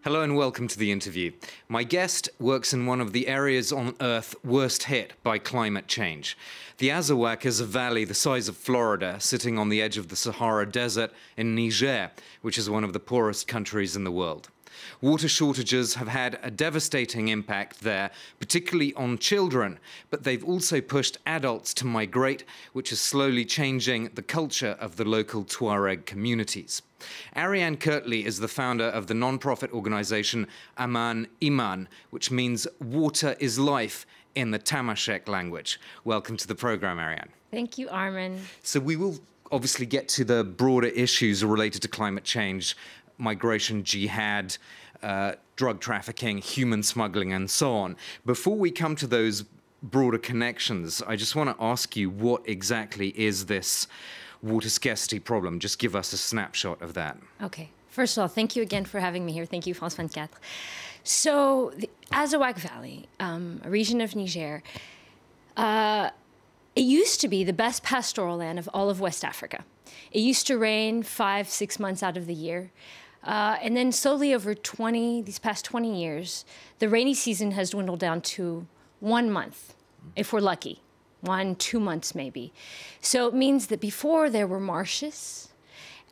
Hello and welcome to the interview. My guest works in one of the areas on Earth worst hit by climate change. The Azawak is a valley the size of Florida, sitting on the edge of the Sahara Desert in Niger, which is one of the poorest countries in the world. Water shortages have had a devastating impact there, particularly on children, but they've also pushed adults to migrate, which is slowly changing the culture of the local Tuareg communities. Ariane Kirtley is the founder of the non-profit organization Aman Iman, which means water is life in the Tamashek language. Welcome to the program, Ariane. Thank you, Armin. So we will obviously get to the broader issues related to climate change, migration, jihad, drug trafficking, human smuggling, and so on. Before we come to those broader connections, I just want to ask you, what exactly is this water scarcity problem? Just give us a snapshot of that. Okay. First of all, thank you again for having me here. Thank you, France 24. So the Azawak Valley, a region of Niger, it used to be the best pastoral land of all of West Africa. It used to rain 5-6 months out of the year. And then slowly over these past 20 years, the rainy season has dwindled down to 1 month, if we're lucky. 1-2 months maybe. So it means that before there were marshes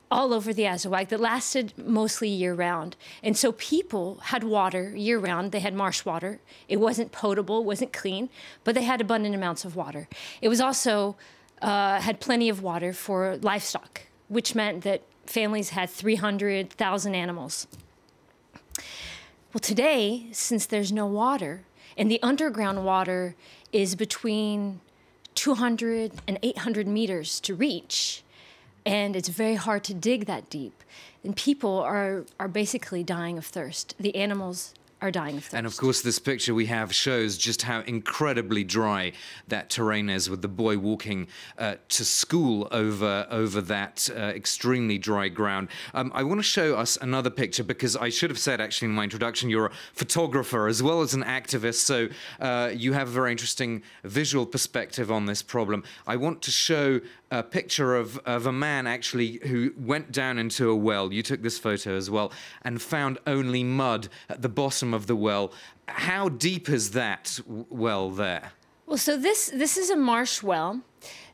all over the Azawak that lasted mostly year-round. And so people had water year-round. They had marsh water. It wasn't potable, it wasn't clean, but they had abundant amounts of water. It was also had plenty of water for livestock, which meant that families had 300,000 animals. Well, today, since there's no water, and the underground water is between 200 and 800 meters to reach, and it's very hard to dig that deep, and people are basically dying of thirst. The animals are dying of thirst. And of course, this picture we have shows just how incredibly dry that terrain is, with the boy walking to school over that extremely dry ground. I want to show us another picture, because I should have said actually in my introduction, you're a photographer as well as an activist, so you have a very interesting visual perspective on this problem. I want to show a picture of a man actually who went down into a well. You took this photo as well, and found only mud at the bottom of the well. How deep is that well there? Well, so this is a marsh well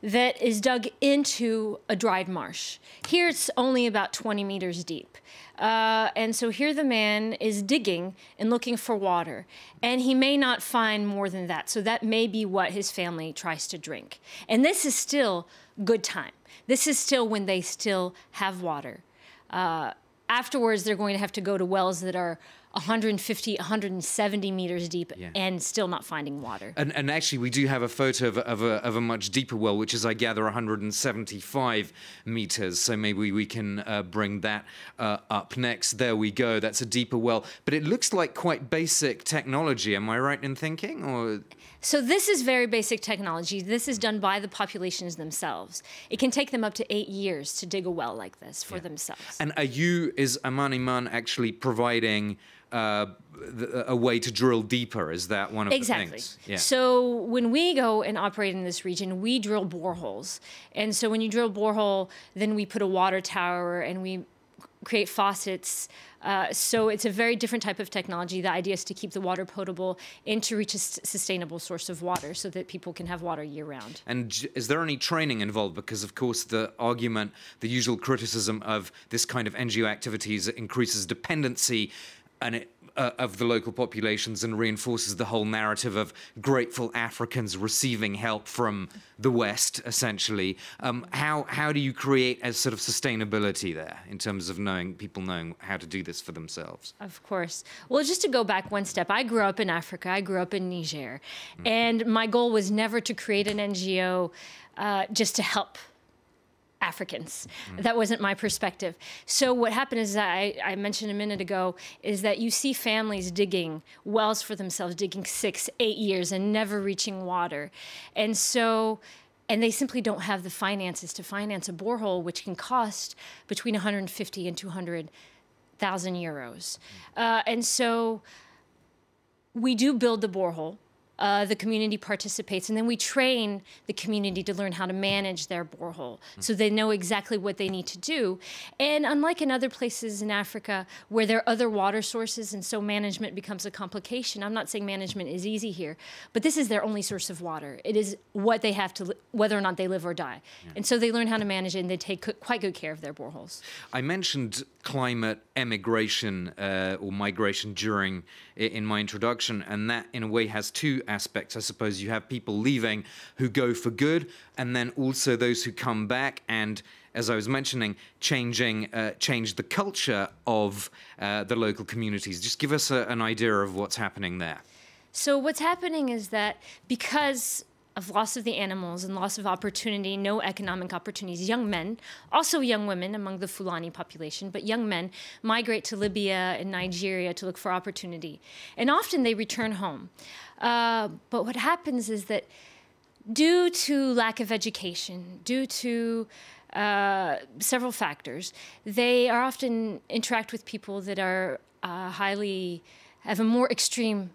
that is dug into a dried marsh. Here it's only about 20 meters deep. And so here the man is digging and looking for water, and he may not find more than that. So that may be what his family tries to drink. And this is still good time. This is still when they still have water. Afterwards, they're going to have to go to wells that are 150, 170 meters deep, and still not finding water. And actually, we do have a photo of a much deeper well, which is, I gather, 175 meters. So maybe we can bring that up next. There we go. That's a deeper well. But it looks like quite basic technology. Am I right in thinking? Or so this is very basic technology. This is done by the populations themselves. It can take them up to 8 years to dig a well like this for themselves. And is Aman Iman actually providing a way to drill deeper? Is that one of the things? Yeah. So when we go and operate in this region, we drill boreholes. And so when you drill a borehole, then we put a water tower and we create faucets. So it's a very different type of technology. The idea is to keep the water potable and to reach a sustainable source of water so that people can have water year-round. And is there any training involved? Because, of course, the argument, the usual criticism of this kind of NGO activities increases dependency of the local populations and reinforces the whole narrative of grateful Africans receiving help from the West, essentially. How do you create a sort of sustainability there in terms of people knowing how to do this for themselves? Of course. Well, just to go back one step, I grew up in Africa. I grew up in Niger. And my goal was never to create an NGO just to help Africans. That wasn't my perspective. So what happened is that I mentioned a minute ago is that you see families digging wells for themselves, digging 6-8 years and never reaching water. And they simply don't have the finances to finance a borehole, which can cost between 150 and 200,000 euros. And so we do build the borehole. the community participates, and then we train the community to learn how to manage their borehole so they know exactly what they need to do. And unlike in other places in Africa where there are other water sources and so management becomes a complication, I'm not saying management is easy here, but this is their only source of water. It is what they have to, whether or not they live or die. Yeah. And so they learn how to manage it, and they take quite good care of their boreholes. I mentioned climate emigration or migration in my introduction, and that in a way has two aspects. I suppose you have people leaving who go for good, and then also those who come back and, as I was mentioning, change the culture of the local communities. Just give us an idea of what's happening there. So what's happening is that because of loss of the animals and loss of opportunity, no economic opportunities, young men, also young women among the Fulani population, but young men migrate to Libya and Nigeria to look for opportunity. And often they return home. But what happens is that due to lack of education, due to several factors, they are often interact with people that are have a more extreme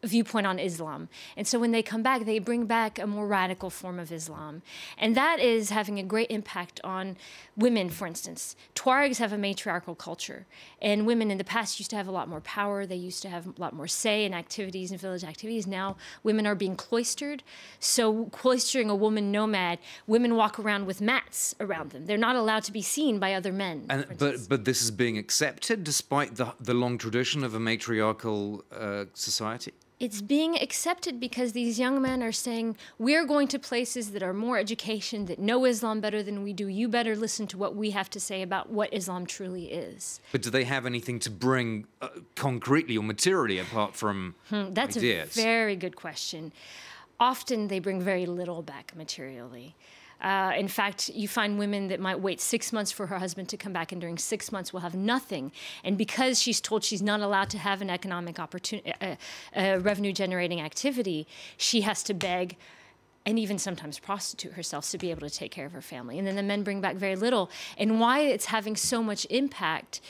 viewpoint on Islam. And so when they come back, they bring back a more radical form of Islam. And that is having a great impact on women, for instance. Tuaregs have a matriarchal culture. And women in the past used to have a lot more power. They used to have a lot more say in activities and village activities. Now women are being cloistered. So cloistering a woman nomad, women walk around with mats around them. They're not allowed to be seen by other men. But this is being accepted despite the long tradition of a matriarchal society? It's being accepted because these young men are saying, we're going to places that are more education, that know Islam better than we do. You better listen to what we have to say about what Islam truly is. But do they have anything to bring concretely or materially apart from That's ideas? A very good question. Often they bring very little back materially. In fact, you find women that might wait 6 months for her husband to come back, and during 6 months will have nothing. And because she's told she's not allowed to have an economic opportunity, revenue-generating activity, she has to beg and even sometimes prostitute herself to be able to take care of her family. And then the men bring back very little. And why it's having so much impact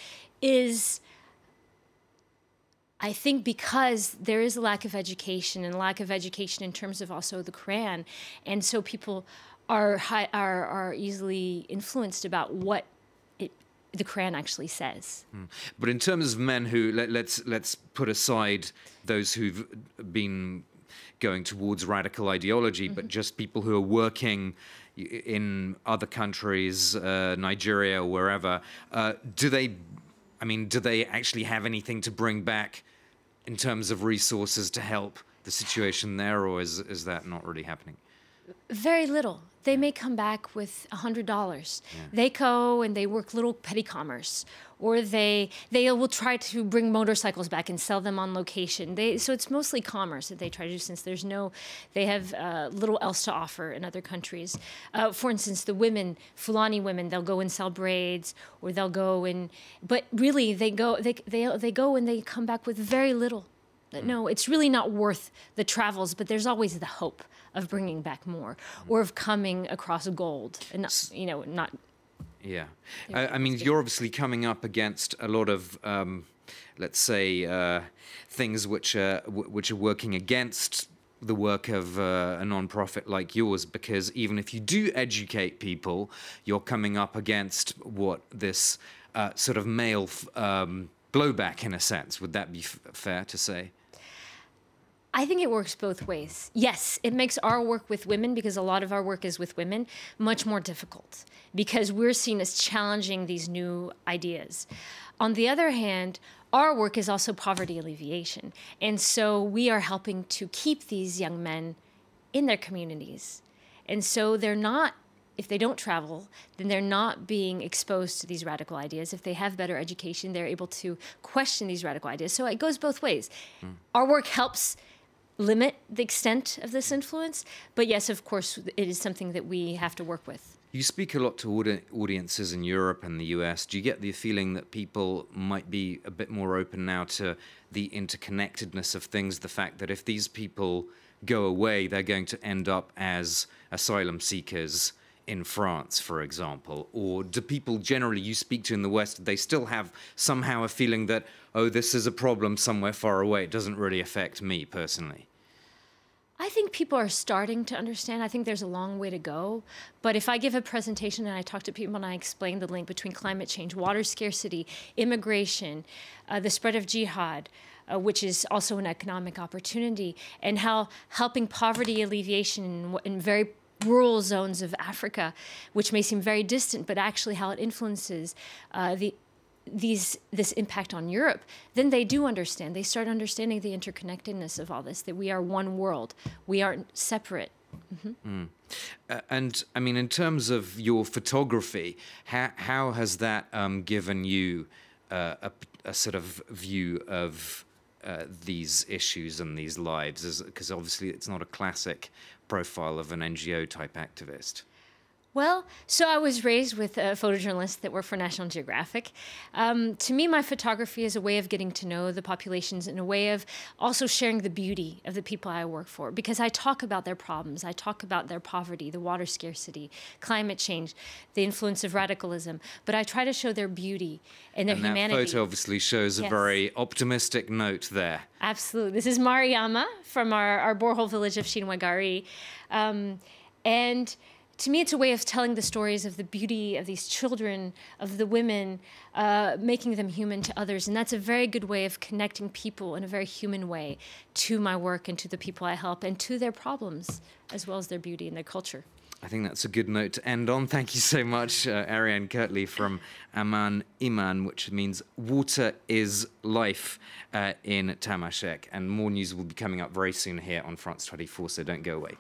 is, I think, because there is a lack of education, and lack of education in terms of also the Quran. And so people are easily influenced about what the Quran actually says. But in terms of men who, let's put aside those who've been going towards radical ideology, but just people who are working in other countries, Nigeria or wherever, do they actually have anything to bring back in terms of resources to help the situation there, or is that not really happening? Very little. They may come back with $100. Yeah. They go and they work little petty commerce, or they will try to bring motorcycles back and sell them on location. So it's mostly commerce that they try to do, since they have little else to offer in other countries. For instance, the women, Fulani women, they'll go and sell braids, or they'll go and, but really they go and they come back with very little. No, it's really not worth the travels, but there's always the hope of bringing back more, or of coming across gold, and not. Yeah, I mean, you're obviously coming up against a lot of, let's say, things which are working against the work of a non-profit like yours, because even if you do educate people, you're coming up against this sort of male blowback, in a sense. Would that be fair to say? I think it works both ways. Yes, it makes our work with women, because a lot of our work is with women, much more difficult, because we're seen as challenging these new ideas. On the other hand, our work is also poverty alleviation. And so we are helping to keep these young men in their communities. And so they're not, if they don't travel, then they're not being exposed to these radical ideas. If they have better education, they're able to question these radical ideas. So it goes both ways. Our work helps limit the extent of this influence, but yes, of course, it is something that we have to work with. You speak a lot to audiences in Europe and the US. Do you get the feeling that people might be a bit more open now to the interconnectedness of things, the fact that if these people go away, they're going to end up as asylum seekers in France, for example? Or do people generally you speak to in the West, they still have somehow a feeling that, oh, this is a problem somewhere far away, it doesn't really affect me personally? I think people are starting to understand. I think there's a long way to go. But if I give a presentation and I talk to people and I explain the link between climate change, water scarcity, immigration, the spread of jihad, which is also an economic opportunity, and how helping poverty alleviation in very rural zones of Africa, which may seem very distant, but actually how it influences this impact on Europe, then they do understand. They start understanding the interconnectedness of all this, that we are one world. We aren't separate. And I mean, in terms of your photography, how has that given you a sort of view of these issues and these lives? Because obviously it's not a classic profile of an NGO type activist. Well, so I was raised with photojournalists that work for National Geographic. To me, my photography is a way of getting to know the populations and a way of also sharing the beauty of the people I work for, because I talk about their problems. I talk about their poverty, the water scarcity, climate change, the influence of radicalism, but I try to show their beauty and their humanity. That photo obviously shows a very optimistic note there. Absolutely. This is Mariama from our borehole village of Shinwagari. And to me, it's a way of telling the stories of the beauty of these children, of the women, making them human to others. And that's a very good way of connecting people in a very human way to my work and to the people I help and to their problems, as well as their beauty and their culture. I think that's a good note to end on. Thank you so much, Ariane Kirtley from Aman Iman, which means water is life in Tamashek. And more news will be coming up very soon here on France 24, so don't go away.